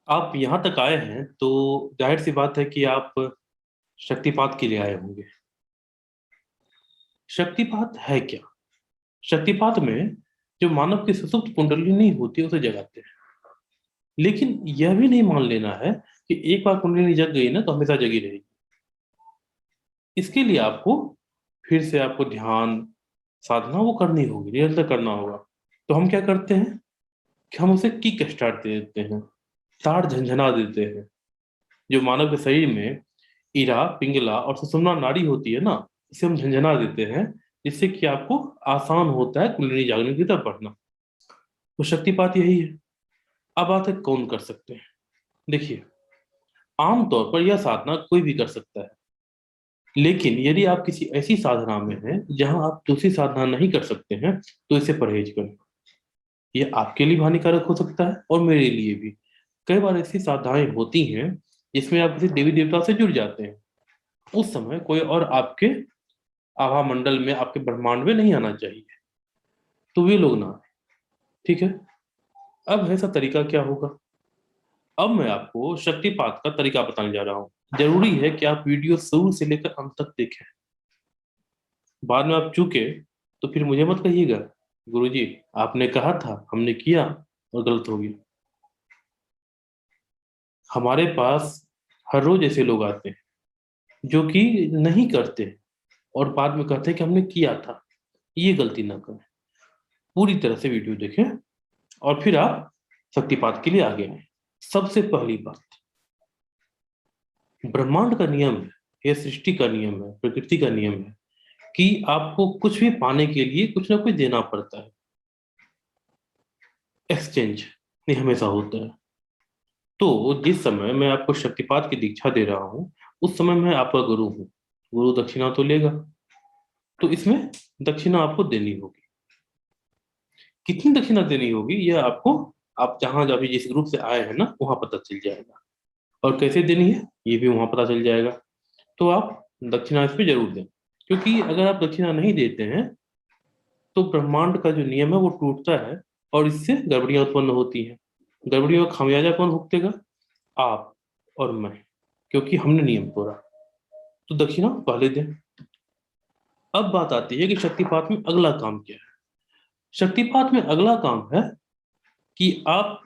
आप यहाँ तक आए हैं तो जाहिर सी बात है कि आप शक्तिपात के लिए आए होंगे। शक्तिपात है क्या? शक्तिपात में जो मानव की सुषुप्त कुंडली नहीं होती उसे जगाते हैं। लेकिन यह भी नहीं मान लेना है कि एक बार कुंडली जग गई ना तो हमेशा जगी रहेगी। इसके लिए आपको फिर से आपको ध्यान साधना वो करनी होगी, निरंतर करना होगा। तो हम क्या करते हैं कि हम उसे किक स्टार्ट दे देते हैं, तार झंझना देते हैं। जो मानव के शरीर में इरा, पिंगला और सुषुम्ना नाड़ी होती है ना, इसे हम झंझना देते हैं, जिससे कि आपको आसान होता है कुंडली जागने की तरफ बढ़ना। तो शक्तिपात यही है। अब बात है कौन कर सकते हैं। देखिए, आमतौर पर यह साधना कोई भी कर सकता है। लेकिन यदि आप किसी ऐसी साधना में हैं जहां आप दूसरी साधना नहीं कर सकते हैं तो इसे परहेज करें। यह आपके लिए हानिकारक हो सकता है और मेरे लिए भी। कई बार ऐसी साधनाएं होती हैं जिसमें आप किसी देवी देवता से जुड़ जाते हैं। उस समय कोई और आपके आभा मंडल में, आपके ब्रह्मांड में नहीं आना चाहिए, तो वे लोग ना आए। ठीक है। अब ऐसा तरीका क्या होगा? अब मैं आपको शक्तिपात का तरीका बताने जा रहा हूँ। जरूरी है कि आप वीडियो शुरू से लेकर अंत तक देखें। बाद में आप चूके तो फिर मुझे मत कहिएगा, गुरुजी आपने कहा था, हमने किया और गलत हो गया। हमारे पास हर रोज ऐसे लोग आते हैं जो कि नहीं करते और बाद में कहते हैं कि हमने किया था। ये गलती ना करें। पूरी तरह से वीडियो देखें और फिर आप शक्तिपात के लिए आगे आए। सबसे पहली बात, ब्रह्मांड का नियम है, यह सृष्टि का नियम है, प्रकृति का नियम है कि आपको कुछ भी पाने के लिए कुछ ना कुछ देना पड़ता है। एक्सचेंज ये हमेशा होता है। तो जिस समय मैं आपको शक्तिपात की दीक्षा दे रहा हूँ, उस समय मैं आपका गुरु हूँ। गुरु दक्षिणा तो लेगा, तो इसमें दक्षिणा आपको देनी होगी। कितनी दक्षिणा देनी होगी यह आपको, आप जहां जब भी जिस ग्रुप से आए हैं ना वहां पता चल जाएगा। और कैसे देनी है ये भी वहां पता चल जाएगा। तो आप दक्षिणा इस पे जरूर दें, क्योंकि अगर आप दक्षिणा नहीं देते हैं तो ब्रह्मांड का जो नियम है वो टूटता है और इससे गड़बड़ियां उत्पन्न होती हैं। गड़बड़ियों का खामियाजा कौन भुगतेगा? आप और मैं, क्योंकि हमने नियम तोड़ा। तो दक्षिणा पहले दें। अब बात आती है कि शक्तिपात में अगला काम क्या है। शक्तिपात में अगला काम है कि आप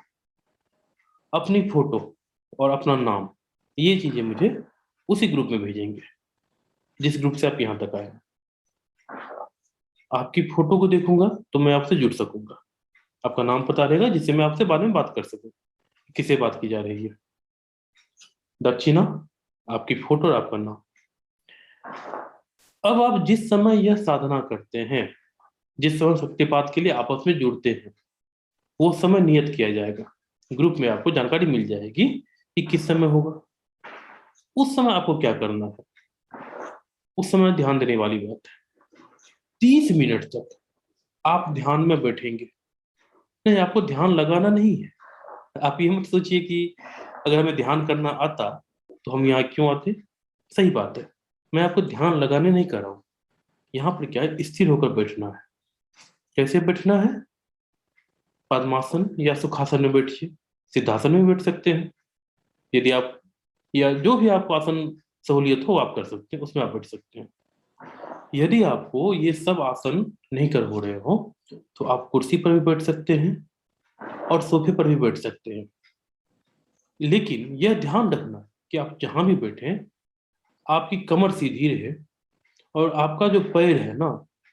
अपनी फोटो और अपना नाम, ये चीजें मुझे उसी ग्रुप में भेजेंगे जिस ग्रुप से आप यहाँ तक आए हैं। आपकी फोटो को देखूंगा तो मैं आपसे जुड़ सकूंगा। आपका नाम पता रहेगा जिससे मैं आपसे बाद में बात कर सकूं किससे बात की जा रही है। दक्षिणा, आपकी फोटो और आपका नाम। अब आप जिस समय यह साधना करते हैं, जिस समय शक्तिपात के लिए आपस में जुड़ते हैं, वो समय नियत किया जाएगा। ग्रुप में आपको जानकारी मिल जाएगी कि किस समय होगा। उस समय आपको क्या करना है। उस समय ध्यान देने वाली बात है। 30 मिनट तक आप ध्यान में बैठेंगे। नहीं, आपको ध्यान लगाना नहीं है। आप ये मत सोचिए कि अगर हमें ध्यान करना आता तो हम यहाँ क्यों आते। सही बात है, मैं आपको ध्यान लगाने नहीं कर रहा हूँ। यहाँ पर क्या है, स्थिर होकर बैठना है। कैसे बैठना है? पद्मासन या सुखासन में बैठिए। सिद्धासन में बैठ सकते हैं यदि आप, या जो भी आपको आसन सहूलियत हो आप कर सकते हैं, उसमें आप बैठ सकते हैं। यदि आपको ये सब आसन नहीं कर हो रहे हो तो आप कुर्सी पर भी बैठ सकते हैं और सोफे पर भी बैठ सकते हैं। लेकिन यह ध्यान रखना कि आप जहां भी बैठे आपकी कमर सीधी रहे और आपका जो पैर है ना,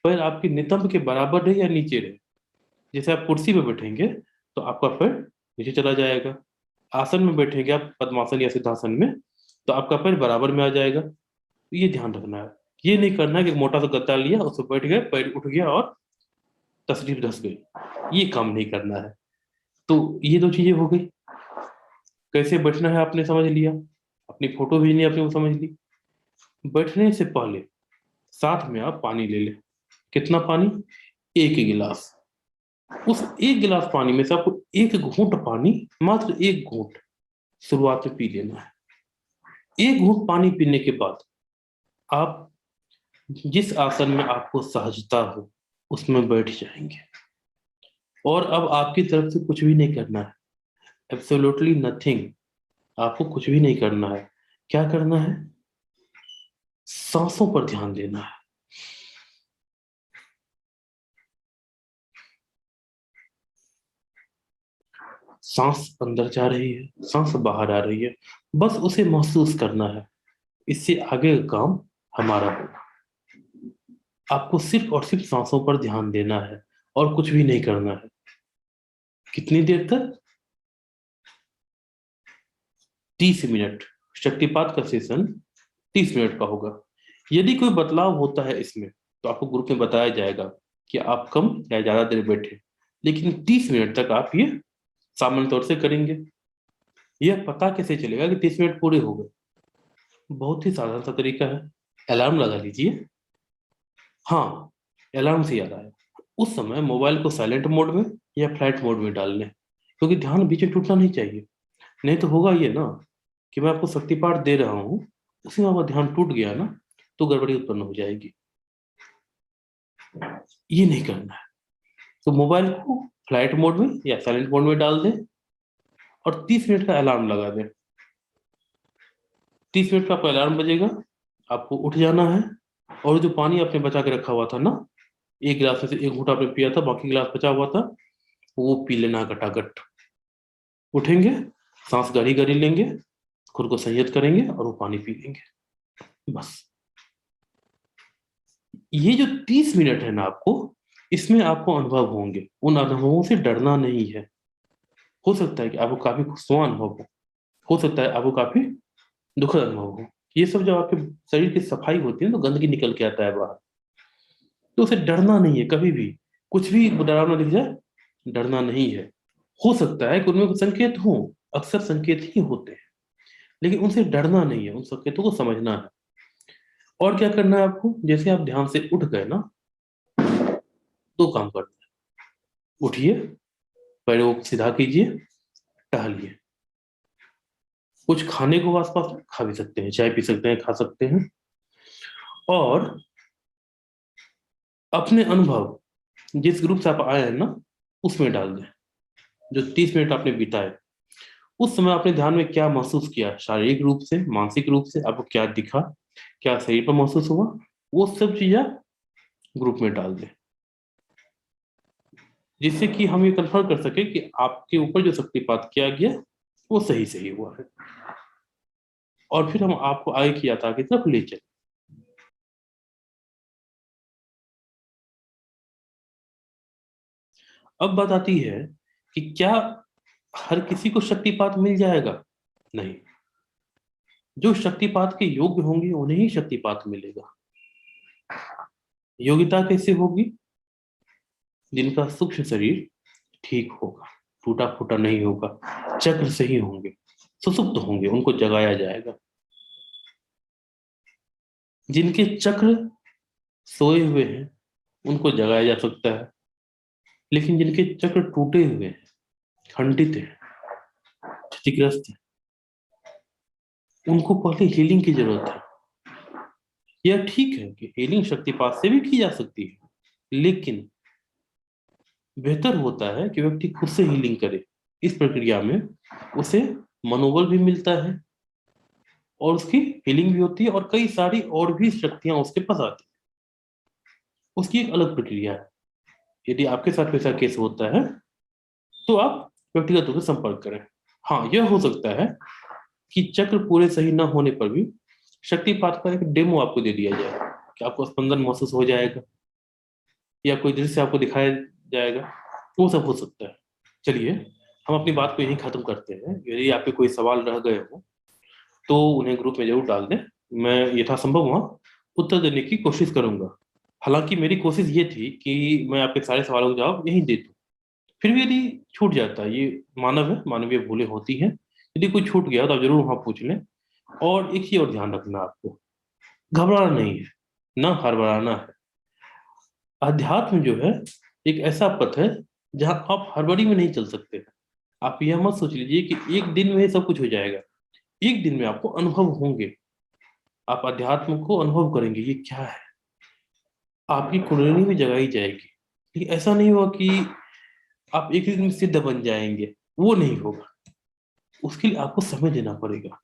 पैर आपके नितंब के बराबर रहे या नीचे रहे। जैसे आप कुर्सी पे बैठेंगे तो आपका पैर नीचे चला जाएगा। आसन में बैठेंगे आप पद्मासन या सिद्धासन में तो आपका पैर बराबर में आ जाएगा। तो ये ध्यान रखना है। ये नहीं करना है कि मोटा सा गद्दा लिया उस पर बैठ गए, पैर उठ गया और तसरीफ धस गई। ये काम नहीं करना है। तो ये दो चीजें हो गई। कैसे बैठना है आपने समझ लिया, अपनी फोटो भेजनी आपने वो समझ ली। बैठने से पहले साथ में आप पानी ले लें। कितना पानी? 1 गिलास। उस 1 गिलास पानी में से आपको एक घूंट पानी, मात्र एक घूंट शुरुआत में पी लेना है। एक घूंट पानी पीने के बाद आप जिस आसन में आपको सहजता हो उसमें बैठ जाएंगे। और अब आपकी तरफ से कुछ भी नहीं करना है। Absolutely nothing. आपको कुछ भी नहीं करना है। क्या करना है? सांसों पर ध्यान देना है। सांस अंदर जा रही है, सांस बाहर आ रही है, बस उसे महसूस करना है। इससे आगे का काम हमारा होगा। आपको सिर्फ और सिर्फ सांसों पर ध्यान देना है और कुछ भी नहीं करना है। कितनी देर तक? 30 मिनट। शक्तिपात का सेशन 30 मिनट का होगा। यदि कोई बदलाव होता है इसमें तो आपको ग्रुप में बताया जाएगा कि आप कम या ज्यादा देर बैठे, लेकिन 30 मिनट तक आप ये सामान्य तौर से करेंगे। यह पता कैसे चलेगा कि 30 मिनट पूरे हो गए? बहुत ही साधारण सा तरीका है। अलार्म लगा लीजिए। हाँ, अलार्म से याद आया, उस समय मोबाइल को साइलेंट मोड में या फ्लाइट मोड में डाल लें, क्योंकि ध्यान बीच में टूटना नहीं चाहिए। नहीं तो होगा ये ना कि मैं आपको शक्तिपाठ दे रहा हूँ, उसी में आपका ध्यान टूट गया ना, तो गड़बड़ी उत्पन्न हो जाएगी। ये नहीं करना है। तो मोबाइल को फ्लाइट मोड में या साइलेंट मोड में डाल दें और 30 मिनट का अलार्म लगा दें। 30 मिनट का आपका अलार्म बजेगा, आपको उठ जाना है और जो पानी आपने बचा के रखा हुआ था ना, एक गिलास में से एक घूंट आपने पिया था, बाकी गिलास बचा हुआ था, वो पी लेना घटाघट। उठेंगे, सांस गहरी गहरी लेंगे, खुद को संयत करेंगे और वो पानी पी लेंगे। बस। ये जो 30 मिनट है ना, आपको इसमें आपको अनुभव होंगे। उन अनुभवों से डरना नहीं है। हो सकता है कि आपको काफी खुशनुमा अनुभव हो सकता है आपको काफी दुखद अनुभव हो। ये सब जब आपके शरीर की सफाई होती है तो गंदगी निकल के आता है बाहर। तो उसे डरना नहीं है कभी भी। कुछ भी डरावना दिख जाए, डरना नहीं है। हो सकता है कि उनमें कुछ संकेत हो, अक्सर संकेत ही होते हैं, लेकिन उनसे डरना नहीं है, उन संकेतों को समझना है। और क्या करना है आपको? जैसे आप ध्यान से उठ गए ना, दो काम करना है। उठिए, पैरों को सीधा कीजिए, टहलिए। कुछ खाने को आसपास खा भी सकते हैं, चाय पी सकते हैं, खा सकते हैं। और अपने अनुभव जिस ग्रुप से आप आए हैं ना, उसमें डाल दें। जो 30 मिनट आपने बिताए, उस समय आपने ध्यान में क्या महसूस किया, शारीरिक रूप से, मानसिक रूप से आपको क्या दिखा, क्या शरीर पर महसूस हुआ, वो सब चीजें ग्रुप में डाल दें, जिससे कि हम ये कंफर्म कर सके कि आपके ऊपर जो शक्तिपात किया गया वो सही सही हुआ है। और फिर हम आपको आगे की यात्रा की तरफ ले चले। अब बात आती है कि क्या हर किसी को शक्तिपात मिल जाएगा? नहीं। जो शक्तिपात के योग्य होंगे उन्हें ही शक्तिपात मिलेगा। योग्यता कैसे होगी? जिनका सूक्ष्म शरीर ठीक होगा, टूटा फूटा नहीं होगा, चक्र सही होंगे, सुसुप्त होंगे, उनको जगाया जाएगा। जिनके चक्र सोए हुए हैं उनको जगाया जा सकता है, लेकिन जिनके चक्र टूटे हुए हैं, खंडित है, क्षतिग्रस्त है, उनको पहले हीलिंग की जरूरत है। यह ठीक है कि हीलिंग शक्तिपात से भी की जा सकती है, लेकिन बेहतर होता है कि व्यक्ति खुद से हीलिंग करे। इस प्रक्रिया में उसे मनोबल भी मिलता है और उसकी हीलिंग भी होती है और कई सारी और भी शक्तियां उसके पास आती है। उसकी एक अलग प्रक्रिया है। यदि आपके साथ वैसा केस होता है तो आप व्यक्तिगत रूप से संपर्क करें। हाँ, यह हो सकता है कि चक्र पूरे सही न होने पर भी शक्तिपात का एक डेमो आपको दे दिया जाए कि आपको स्पंदन महसूस हो जाएगा या कोई दृश्य आपको दिखाया जाएगा। वो सब हो सकता है। चलिए, हम अपनी बात को यहीं खत्म करते हैं। यदि आपके कोई सवाल रह गए हो तो उन्हें ग्रुप में जरूर डाल दें। मैं यथासंभव वहाँ उत्तर देने की कोशिश करूंगा। हालांकि मेरी कोशिश ये थी कि मैं आपके सारे सवालों का जवाब यहीं दे दूं। फिर भी यदि छूट जाता है, ये मानव है, मानवीय भूलें होती हैं। यदि कोई छूट गया तो आप जरूर वहां पूछ लें। और एक ही और ध्यान रखना, आपको घबराना नहीं है, ना हड़बड़ाना है। अध्यात्म जो है एक ऐसा पथ है जहां आप हड़बड़ी में नहीं चल सकते। आप यह मत सोच लीजिए कि एक दिन में सब कुछ हो जाएगा। एक दिन में आपको अनुभव होंगे, आप अध्यात्म को अनुभव करेंगे ये क्या है, आपकी कुंडलिनी भी जगाई जाएगी। लेकिन ऐसा नहीं होगा कि आप एक ही दिन में सिद्ध बन जाएंगे, वो नहीं होगा। उसके लिए आपको समय देना पड़ेगा।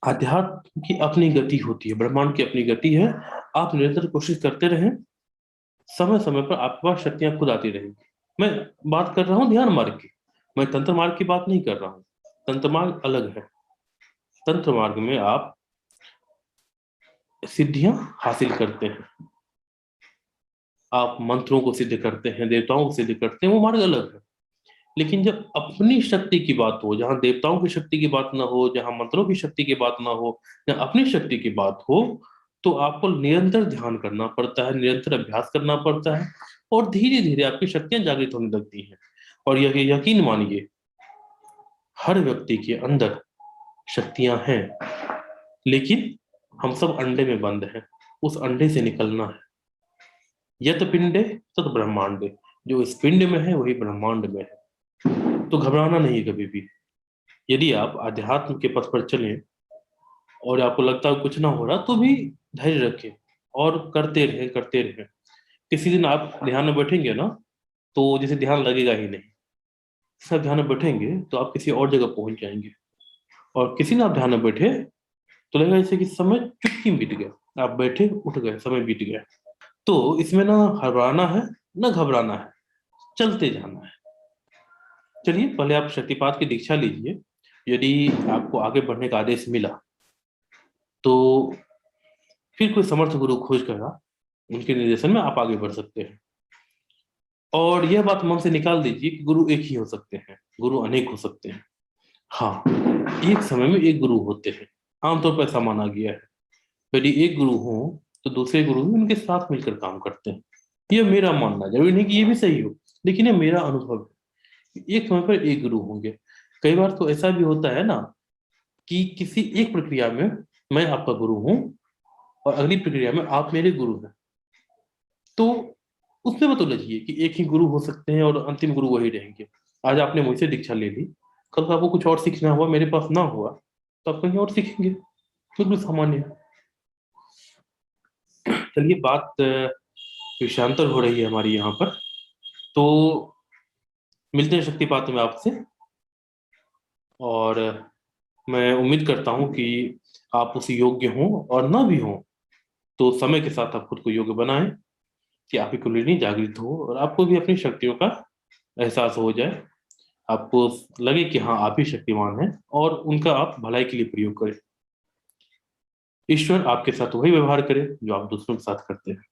अध्यात्म की अपनी गति होती है, ब्रह्मांड की अपनी गति है। आप निरंतर कोशिश करते रहें, समय समय पर आपके पास शक्तियां खुद आती रहेंगी। मैं बात कर रहा हूँ ध्यान मार्ग की, मैं तंत्र मार्ग की बात नहीं कर रहा हूँ। तंत्र मार्ग अलग है। तंत्र मार्ग में आप सिद्धियां हासिल करते हैं, आप मंत्रों को सिद्ध करते हैं, देवताओं को सिद्ध करते हैं, वो मार्ग अलग है। लेकिन जब अपनी शक्ति की बात हो, जहां देवताओं की शक्ति की बात ना हो, जहां मंत्रों की शक्ति की बात ना हो, जहां अपनी शक्ति की बात हो, तो आपको निरंतर ध्यान करना पड़ता है, निरंतर अभ्यास करना पड़ता है, और धीरे धीरे आपकी शक्तियां जागृत होने लगती हैं। और यह यकीन मानिए, हर व्यक्ति के अंदर शक्तियां हैं, लेकिन हम सब अंडे में बंद हैं, उस अंडे से निकलना है। यत पिंडे तत ब्रह्मांडे, जो इस पिंड में है वही ब्रह्मांड में है। तो घबराना नहीं कभी भी। यदि आप अध्यात्म के पथ पर चलें और आपको लगता है कुछ ना हो रहा, तो भी धैर्य रखें और करते रहें, करते रहें। किसी दिन आप ध्यान में बैठेंगे ना, तो जैसे ध्यान लगेगा ही नहीं। सब ध्यान में बैठेंगे तो आप किसी और जगह पहुंच जाएंगे, और किसी दिन आप ध्यान में बैठे तो लगेगा जैसे कि समय चुटकी में बीत गया, आप बैठे उठ गए, समय बीत गया। तो इसमें ना हड़बड़ाना है ना घबराना है, चलते जाना है। चलिए, पहले आप शक्तिपात की दीक्षा लीजिए। यदि आपको आगे बढ़ने का आदेश मिला, तो फिर कोई समर्थ गुरु खोज कर आप उनके निर्देशन में आप आगे बढ़ सकते हैं। और यह बात मन से निकाल दीजिए कि गुरु एक ही हो सकते हैं, गुरु अनेक हो सकते हैं। हाँ, एक समय में एक गुरु होते हैं, आमतौर पर ऐसा माना गया है। यदि एक गुरु हो तो दूसरे गुरु भी उनके साथ मिलकर काम करते हैं। यह मेरा मानना है, जरूरी नहीं कि ये भी सही हो, लेकिन यह मेरा अनुभव है। एक समय पर एक गुरु होंगे। कई बार तो ऐसा भी होता है ना कि किसी एक प्रक्रिया में मैं आपका गुरु हूं और अगली प्रक्रिया में आप मेरे गुरु हैं, तो उसमें मत उलझिए कि एक ही गुरु हो सकते हैं और अंतिम गुरु वही रहेंगे। आज आपने मुझसे दीक्षा ले ली, कल को आपको कुछ और सीखना हुआ, मेरे पास ना हुआ, तो आप कहीं और सीखेंगे। बिल्कुल सामान्य है। चलिए, बात विषयांतर हो रही है हमारी यहाँ पर, तो मिलते हैं शक्तिपात में आपसे। और मैं उम्मीद करता हूँ कि आप उस योग्य हों, और ना भी हों तो समय के साथ आप खुद को योग्य बनाएं कि आपकी कुंडलिनी जागृत हो और आपको भी अपनी शक्तियों का एहसास हो जाए। आपको लगे कि हाँ, आप ही शक्तिमान हैं, और उनका आप भलाई के लिए प्रयोग करें। ईश्वर आपके साथ वही व्यवहार करे जो आप दूसरों के साथ करते हैं।